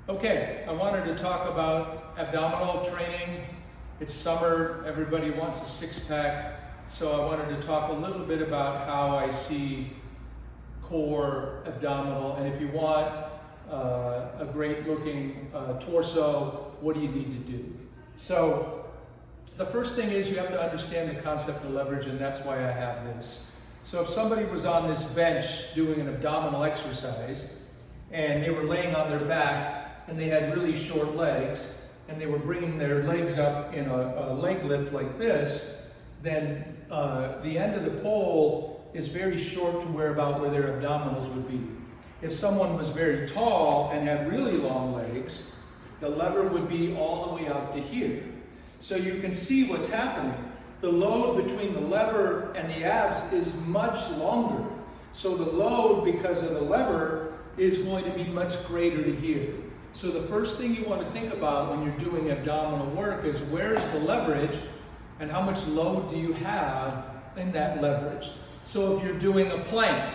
Okay, I wanted to talk about abdominal training. It's summer, everybody wants a six-pack, so I wanted to talk a little bit about how I see core, abdominal, and if you want a great looking torso, what do you need to do? So the first thing is you have to understand the concept of leverage, and that's why I have this. So if somebody was on this bench doing an abdominal exercise and they were laying on their back and they had really short legs and they were bringing their legs up in a leg lift like this, then the end of the pole is very short to where their abdominals would be. If someone was very tall and had really long legs, the lever would be all the way out to here. So you can see what's happening. The load between the lever and the abs is much longer. So the load, because of the lever, is going to be much greater to here. So the first thing you want to think about when you're doing abdominal work is where is the leverage and how much load do you have in that leverage. So if you're doing a plank,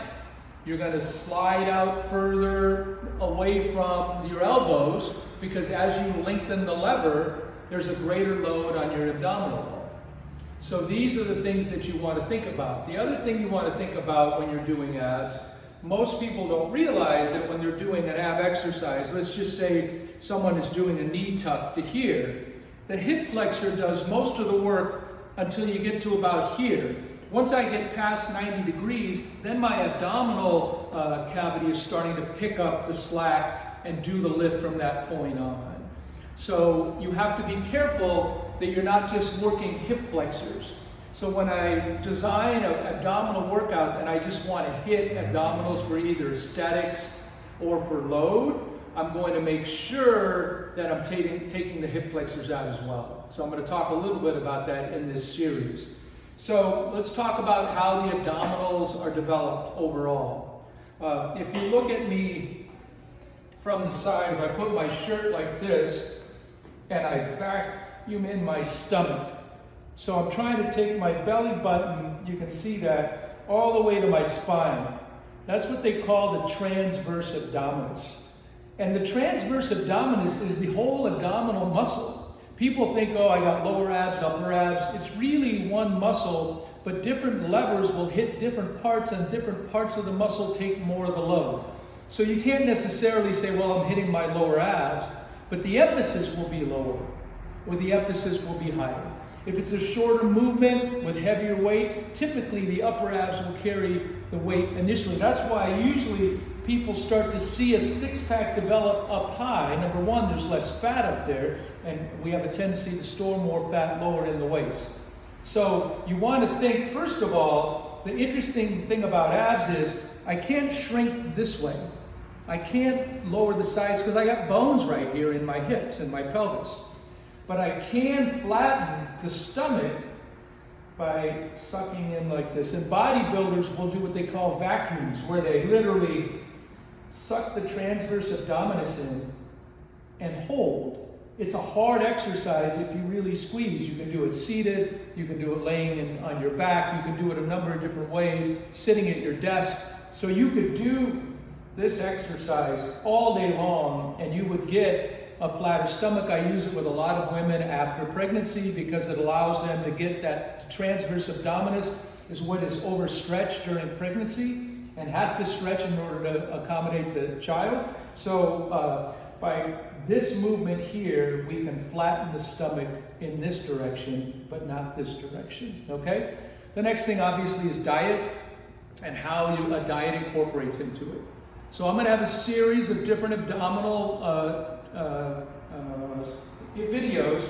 you're going to slide out further away from your elbows because as you lengthen the lever, there's a greater load on your abdominal wall. So these are the things that you want to think about. The other thing you want to think about when you're doing abs, most people don't realize that when they're doing an ab exercise, let's just say someone is doing a knee tuck to here, the hip flexor does most of the work until you get to about here. Once I get past 90 degrees, then my abdominal cavity is starting to pick up the slack and do the lift from that point on. So you have to be careful that you're not just working hip flexors. So when I design an abdominal workout and I just want to hit abdominals for either aesthetics or for load, I'm going to make sure that I'm taking the hip flexors out as well. So I'm going to talk a little bit about that in this series. So let's talk about how the abdominals are developed overall. If you look at me from the side, if I put my shirt like this and I vacuum in my stomach, so I'm trying to take my belly button, you can see that, all the way to my spine. That's what they call the transverse abdominis. And the transverse abdominis is the whole abdominal muscle. People think, oh, I got lower abs, upper abs. It's really one muscle, but different levers will hit different parts and different parts of the muscle take more of the load. So you can't necessarily say, well, I'm hitting my lower abs, but the emphasis will be lower, or the emphasis will be higher. If it's a shorter movement with heavier weight, typically the upper abs will carry the weight initially. That's why usually people start to see a six-pack develop up high. Number one, there's less fat up there, and we have a tendency to store more fat lower in the waist. So you want to think, first of all, the interesting thing about abs is I can't shrink this way. I can't lower the sides because I got bones right here in my hips and my pelvis. But I can flatten the stomach by sucking in like this. And bodybuilders will do what they call vacuums, where they literally suck the transverse abdominis in and hold. It's a hard exercise if you really squeeze. You can do it seated, you can do it laying on your back, you can do it a number of different ways, sitting at your desk. So you could do this exercise all day long and you would get a flatter stomach. I use it with a lot of women after pregnancy because it allows them to get that transverse abdominis is what is overstretched during pregnancy and has to stretch in order to accommodate the child. So by this movement here, we can flatten the stomach in this direction, but not this direction, okay? The next thing obviously is diet and how a diet incorporates into it. So I'm gonna have a series of different abdominal videos.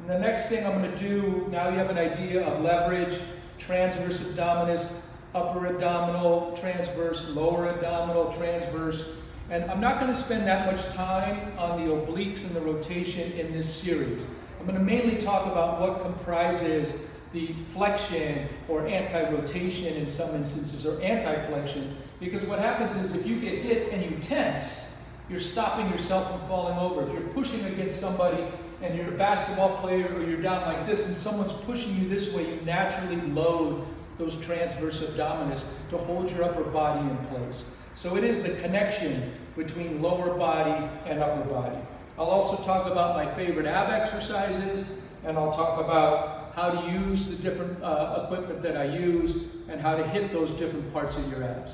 And the next thing I'm going to do, now you have an idea of leverage, transverse abdominis, upper abdominal, transverse, lower abdominal, transverse. And I'm not going to spend that much time on the obliques and the rotation in this series. I'm going to mainly talk about what comprises the flexion or anti-rotation in some instances, or anti-flexion, because what happens is if you get hit and you tense, you're stopping yourself from falling over. If you're pushing against somebody and you're a basketball player or you're down like this and someone's pushing you this way, you naturally load those transverse abdominis to hold your upper body in place. So it is the connection between lower body and upper body. I'll also talk about my favorite ab exercises, and I'll talk about how to use the different equipment that I use and how to hit those different parts of your abs.